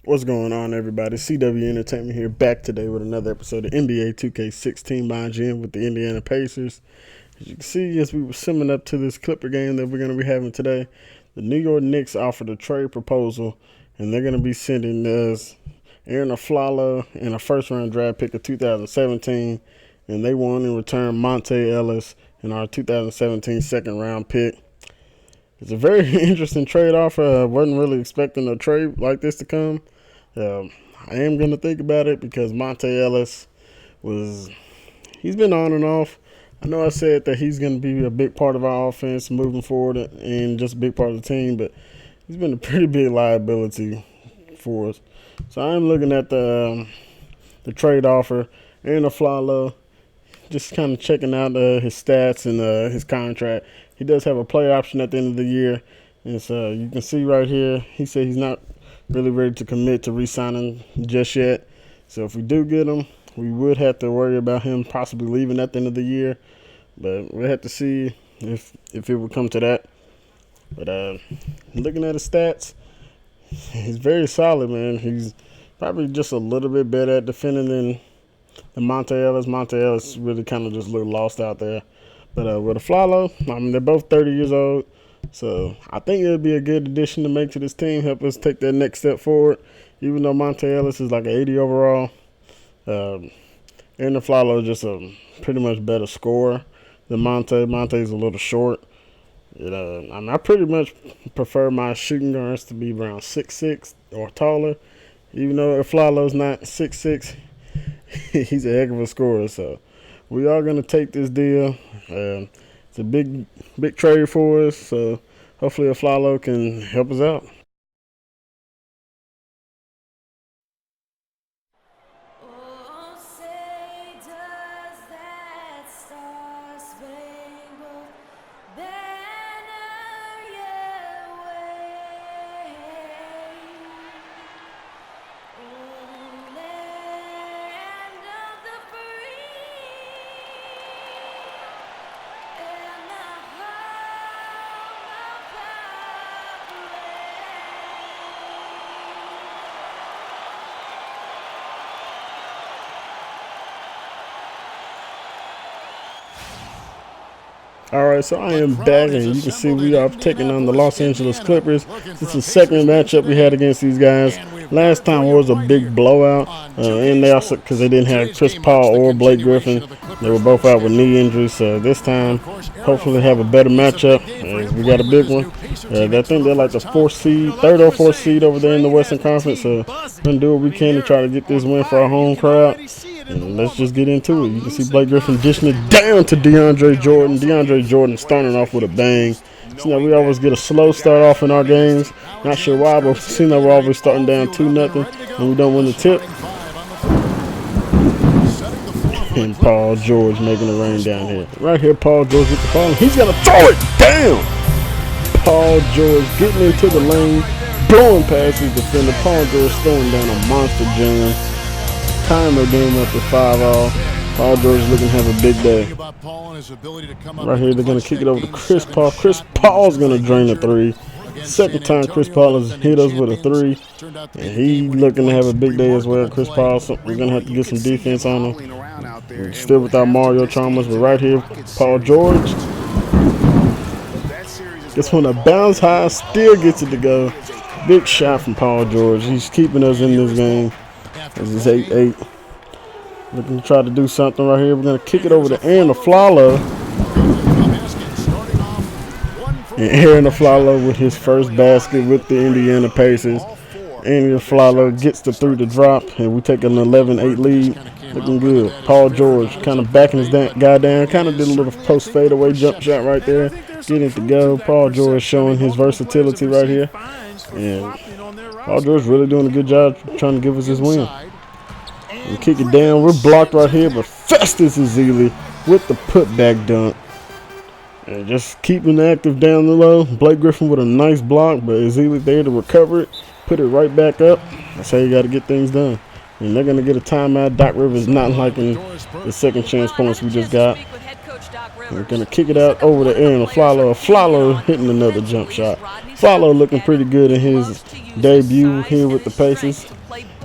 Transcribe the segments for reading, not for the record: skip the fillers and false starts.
What's going on, everybody? CW Entertainment here, back today with another episode of NBA 2K16 MyGM with the Indiana Pacers. As you can see, as we were summing up to this Clipper game that we're going to be having today, the New York Knicks offered a trade proposal, and they're going to be sending us Aaron Aflalo and a first-round draft pick of 2017, and they want in return Monte Ellis and our 2017 second-round pick. It's a very interesting trade offer. I wasn't really expecting a trade like this to come. I am going to think about it because Monte Ellis he's been on and off. I know I said that he's going to be a big part of our offense moving forward and just a big part of the team, but he's been a pretty big liability for us. So I'm looking at the trade offer. Aaron Aflalo, just kind of checking out his stats and his contract. He does have a player option at the end of the year. And so you can see right here, he said he's not really ready to commit to re-signing just yet. So if we do get him, we would have to worry about him possibly leaving at the end of the year. But we'll have to see if it would come to that. But looking at his stats, he's very solid, man. He's probably just a little bit better at defending than Monte Ellis. Monte Ellis really kind of just looked lost out there. But with Aflalo, I mean, they're both 30 years old. So I think it'll be a good addition to make to this team, help us take that next step forward. Even though Monte Ellis is like an 80 overall, Aaron Aflalo is just a pretty much better scorer than Monte. Monte's a little short. I pretty much prefer my shooting guards to be around 6'6" or taller. Even though Aflalo's not 6'6", he's a heck of a scorer. So we are going to take this deal. It's a big trade for us, so hopefully Aflalo can help us out. Oh, say does that star-spangled banner yet wave? Oh, land of the free and the home of All right, so I am back, and you can see we are taking on the Los Angeles Clippers. This is the second matchup we had against these guys. Last time was a big blowout, and they also, because they didn't have Chris Paul or Blake Griffin, they were both out with knee injuries. So this time, hopefully have a better matchup. We got a big one. I think they're like the third or fourth seed over there in the Western Conference. So we're going to do what we can to try to get this win for our home crowd. And let's just get into it. You can see Blake Griffin dishing it down to DeAndre Jordan. DeAndre Jordan starting off with a bang. So we always get a slow start off in our games. Not sure why, but it seems like we're always starting down 2-0 and we don't win the tip. And Paul George making it rain down here. Right here, Paul George with the ball. And he's going to throw it down. Paul George getting into the lane, blowing past his defender. Paul George throwing down a monster jam. Time their game up to 5-all. Paul George looking to have a big day. Right here, they're going to kick it over to Chris Paul. Chris Paul's going to drain a three. Second time Chris Paul has hit us with a three. And he looking to have a big day as well, Chris Paul. So we're going to have to get some defense on him. We're still without Mario Chalmers, but right here, Paul George. This one a bounce high, still gets it to go. Big shot from Paul George. He's keeping us in this game. This is 8-8. Looking to try to do something right here. We're going to kick it over to Aaron Aflalo. And Aaron Aflalo with his first basket with the Indiana Pacers. Aaron Aflalo gets the three to drop, and we take an 11-8 lead. Looking good. Paul George kind of backing his guy down. Kind of did a little post fadeaway jump shot right there. Getting it to go. Paul George showing his versatility right here. And Paul George really doing a good job trying to give us his win. We kick it down. We're blocked right here, but Festus Ezeli with the putback dunk. And just keeping active down the low. Blake Griffin with a nice block, but Ezeli there to recover it. Put it right back up. That's how you got to get things done. And they're going to get a timeout. Doc Rivers not liking the second chance points we just got. We're going to kick it out over to Aaron Aflalo. Aflalo hitting another jump shot. Follow looking pretty good in his debut here with the Pacers.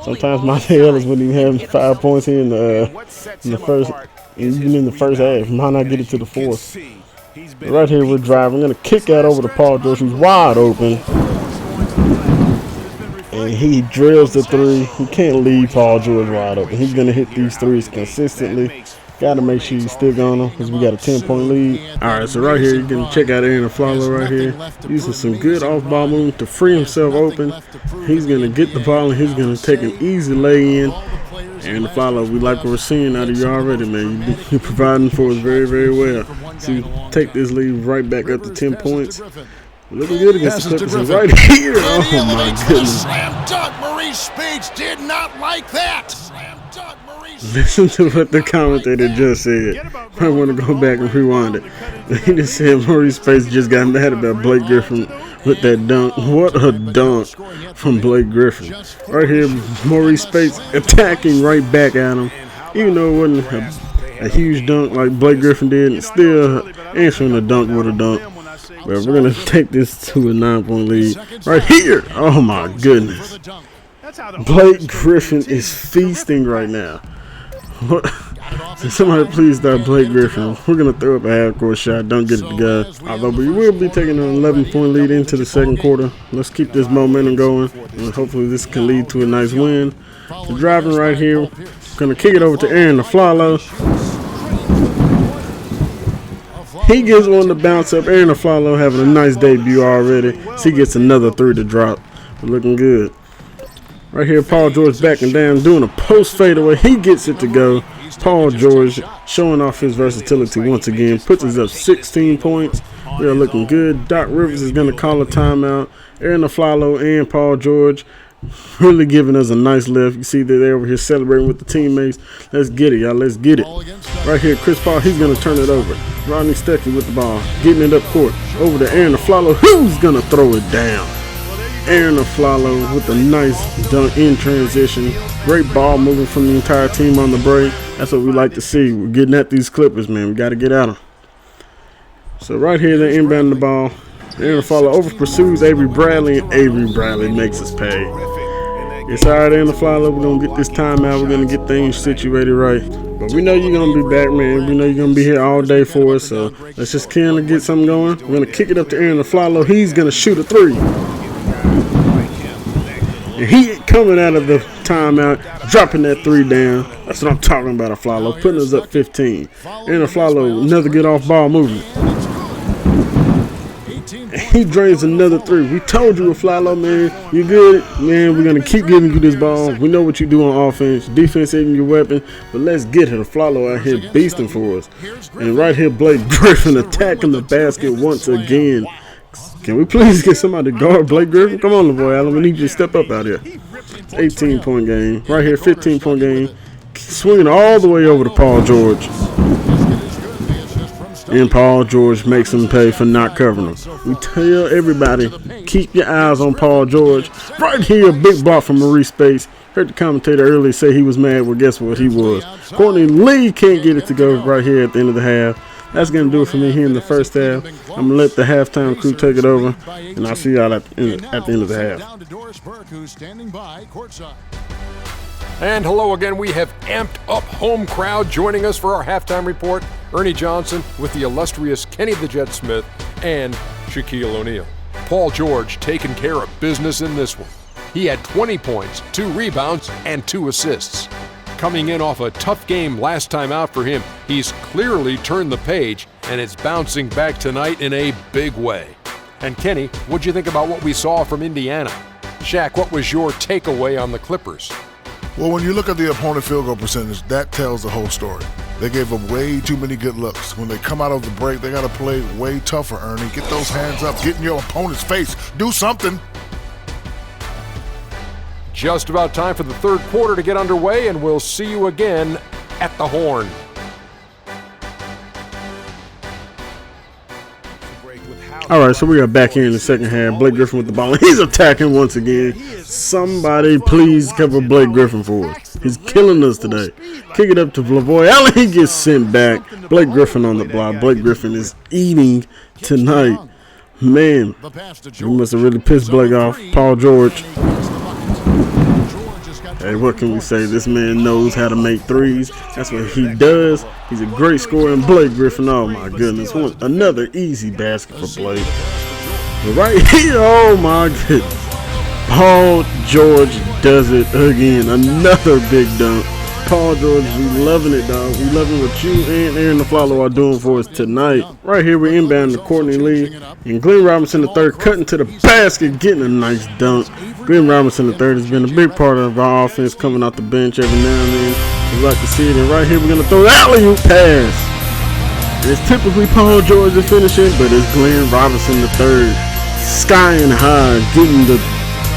Sometimes Monte Ellis wouldn't even have 5 points here in the first, even in the first half. Might not get it to the fourth. But right here we're driving. We're gonna kick out over to Paul George, who's wide open, and he drills the three. He can't leave Paul George wide open. He's gonna hit these threes consistently. Got to make sure you stick on him because we got a 10-point lead. All right, so right here you can check out Aaron Flalo right here, using some good off-ball movement to free himself open. He's gonna get the ball and he's gonna take an easy lay in. Aaron Flalo, we like what we're seeing out of you already, man. You're providing for us very, very well. So you take this lead right back up to 10 points. Looking good against the Clippers right here. Oh my goodness. Slam dunk. Maurice Spades did not like that. Slam dunk. Maurice. Listen to what the commentator just said. I want to go back and rewind it. He just said Maurice Spades just got mad about Blake Griffin with that dunk. What a dunk from Blake Griffin. Right here, Maurice Spades attacking right back at him. Even though it wasn't a huge dunk like Blake Griffin did, and still answering the dunk with a dunk. But we're going to take this to a 9-point lead right here. Oh, my goodness. Blake Griffin is feasting right now. Somebody please stop Blake Griffin. We're going to throw up a half-court shot. Don't get it to go. Although we will be taking an 11-point lead into the second quarter. Let's keep this momentum going. And hopefully this can lead to a nice win. We're driving right here. Going to kick it over to Aaron Flalo. He gets one to bounce up. Aaron Flalo having a nice debut already. So he gets another three to drop. We're looking good. Right here, Paul George backing down, doing a post fadeaway. He gets it to go. Paul George showing off his versatility once again. Puts us up 16 points. We are looking good. Doc Rivers is going to call a timeout. Aaron Flalo and Paul George really giving us a nice lift. You see that they're over here celebrating with the teammates. Let's get it, y'all. Let's get it. Right here, Chris Paul, he's going to turn it over. Rodney Stuckey with the ball, getting it up court. Over to Aaron Flalo, who's going to throw it down. Aaron Flalo with a nice dunk in transition. Great ball moving from the entire team on the break. That's what we like to see. We're getting at these Clippers, man. We got to get at them. So right here, they're inbounding the ball. Aaron Flalo over pursues Avery Bradley, and Avery Bradley makes us pay. It's all right, Aaron Flalo. We're going to get this timeout. We're going to get things situated right. But we know you're going to be back, man. We know you're going to be here all day for us. So let's just kind of get something going. We're going to kick it up to Aaron Flalo. He's going to shoot a three. And he coming out of the timeout, dropping that three down. That's what I'm talking about, Flalo. Putting us up 15. Aaron Flalo, another good off-ball movement. He drains another three. We told you, Flalo, man, you good, man. We're gonna keep giving you this ball. We know what you do on offense. Defense isn't your weapon, but let's get it. Flalo out here beasting for us. And right here, Blake Griffin attacking the basket once again. Can we please get somebody to guard Blake Griffin? Come on, boy, Allen. We need you to step up out here. 18-point game. Right here, 15-point game. Swinging all the way over to Paul George. And Paul George makes him pay for not covering him. We tell everybody, keep your eyes on Paul George. Right here, big block from Maurice Spades. Heard the commentator earlier say he was mad. Well, guess what? He was. Courtney Lee can't get it to go right here at the end of the half. That's going to do it for me here in the first half. I'm going to let the halftime crew take it over, and I'll see y'all at the end of the half. And hello again. We have amped up home crowd joining us for our halftime report. Ernie Johnson with the illustrious Kenny the Jet Smith and Shaquille O'Neal. Paul George taking care of business in this one. He had 20 points, 2 rebounds, and 2 assists. Coming in off a tough game last time out for him, he's clearly turned the page and it's bouncing back tonight in a big way. And Kenny, what'd you think about what we saw from Indiana? Shaq, what was your takeaway on the Clippers? Well, when you look at the opponent field goal percentage, that tells the whole story. They gave up way too many good looks. When they come out of the break, they got to play way tougher, Ernie. Get those hands up. Get in your opponent's face. Do something. Just about time for the third quarter to get underway, and we'll see you again at the Horn. All right, so we are back here in the second half. Blake Griffin with the ball. He's attacking once again. Somebody please cover Blake Griffin for us. He's killing us today. Kick it up to Lavoy Allen. He gets sent back. Blake Griffin on the block. Blake Griffin is eating tonight. Man, The pass to he George. must have really pissed Blake off. Paul George. Hey, what can we say? This man knows how to make threes. That's what he does. He's a great scorer. And Blake Griffin, oh my goodness. Another easy basket for Blake. But right here, oh my goodness. Paul George does it again. Another big dunk. Paul George, we loving it, dog. We loving what you and Aaron LaFlalo are doing for us tonight. Right here, we're inbound to Courtney Lee. And Glenn Robinson III cutting to the basket, getting a nice dunk. Glenn Robinson III has been a big part of our offense, coming off the bench every now and then. We like to see it. And right here, we're going to throw the alley-oop pass. And it's typically Paul George is finishing, but it's Glenn Robinson III skying high, getting the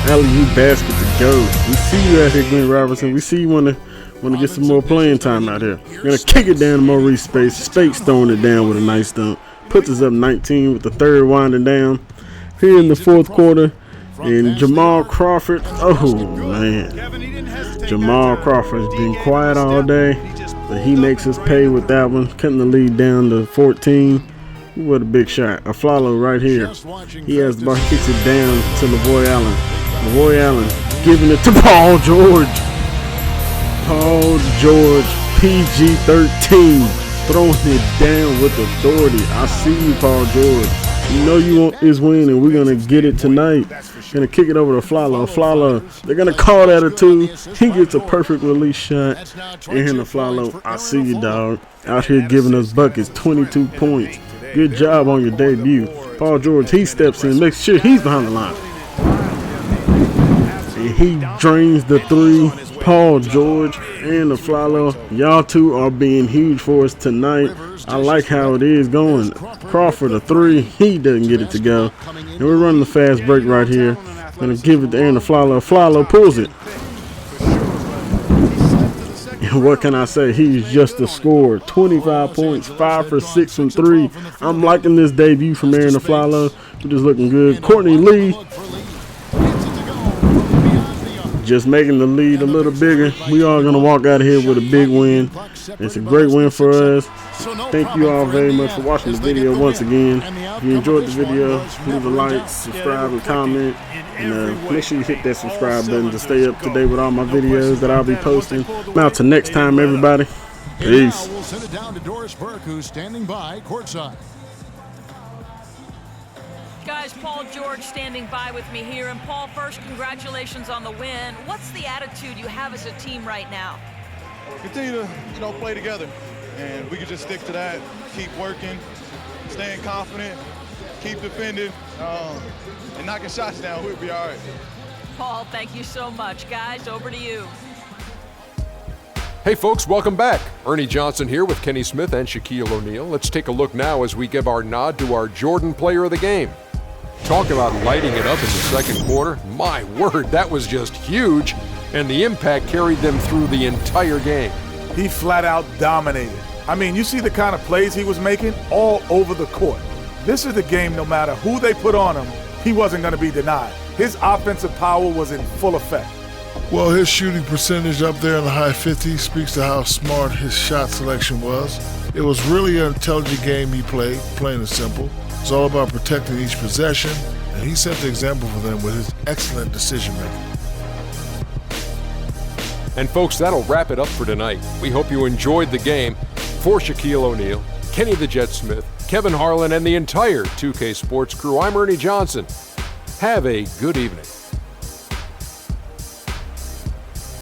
alley-oop basket to go. We see you out here, Glenn Robinson. We see you want to get some more playing time out here. We're going to kick it down to Maurice Space. Space throwing it down with a nice dunk. Puts us up 19 with the third winding down. Here in the fourth quarter. And Jamal Crawford. Oh, man. Jamal Crawford has been quiet all day. But he makes us pay with that one. Cutting the lead down to 14. What a big shot. A follow right here. He has the ball. He kicks it down to LaVoy Allen. LaVoy Allen giving it to Paul George. Paul George, PG-13, throwing it down with authority. I see you, Paul George. You know you want this win, and we're going to get it tonight. Going to kick it over to Flalo. Flalo, they're going to call that a two. He gets a perfect release shot. And here to Flalo, I see you, dog. Out here giving us buckets, 22 points. Good job on your debut. Paul George, he steps in, makes sure he's behind the line. And he drains the three. Paul George and the Flalo, y'all two are being huge for us tonight. I like how it is going. Crawford a three, he doesn't get it to go. And we're running the fast break right here. Gonna give it to Aaron the Flalo. Flalo pulls it. And what can I say? He's just a scorer. 25 points, 5 for 6 from 3. I'm liking this debut from Aaron the Flalo. We're just looking good. Courtney Lee just making the lead a little bigger. We are going to walk out of here with a big win. It's a great win for us. Thank you all very much for watching the video once again. If you enjoyed the video, leave a like, subscribe, and comment. And make sure you hit that subscribe button to stay up to date with all my videos that I'll be posting. Now, till next time, everybody. Peace. We'll send it down to Doris Burke, who's standing by courtside. Guys, Paul George standing by with me here. And Paul, first, congratulations on the win. What's the attitude you have as a team right now? Continue to, play together. And we can just stick to that, keep working, staying confident, keep defending, and knocking shots down. We'll be all right. Paul, thank you so much. Guys, over to you. Hey folks, welcome back. Ernie Johnson here with Kenny Smith and Shaquille O'Neal. Let's take a look now as we give our nod to our Jordan Player of the Game. Talk about lighting it up in the second quarter. My word, that was just huge, and the impact carried them through the entire game. He flat out dominated. I mean, you see the kind of plays he was making all over the court. This is the game, no matter who they put on him, he wasn't going to be denied. His offensive power was in full effect. Well, his shooting percentage up there in the high 50s speaks to how smart his shot selection was. It was really an intelligent game he played, plain and simple. It's all about protecting each possession, and he set the example for them with his excellent decision-making. And folks, that'll wrap it up for tonight. We hope you enjoyed the game. For Shaquille O'Neal, Kenny the Jet Smith, Kevin Harlan, and the entire 2K Sports crew, I'm Ernie Johnson. Have a good evening.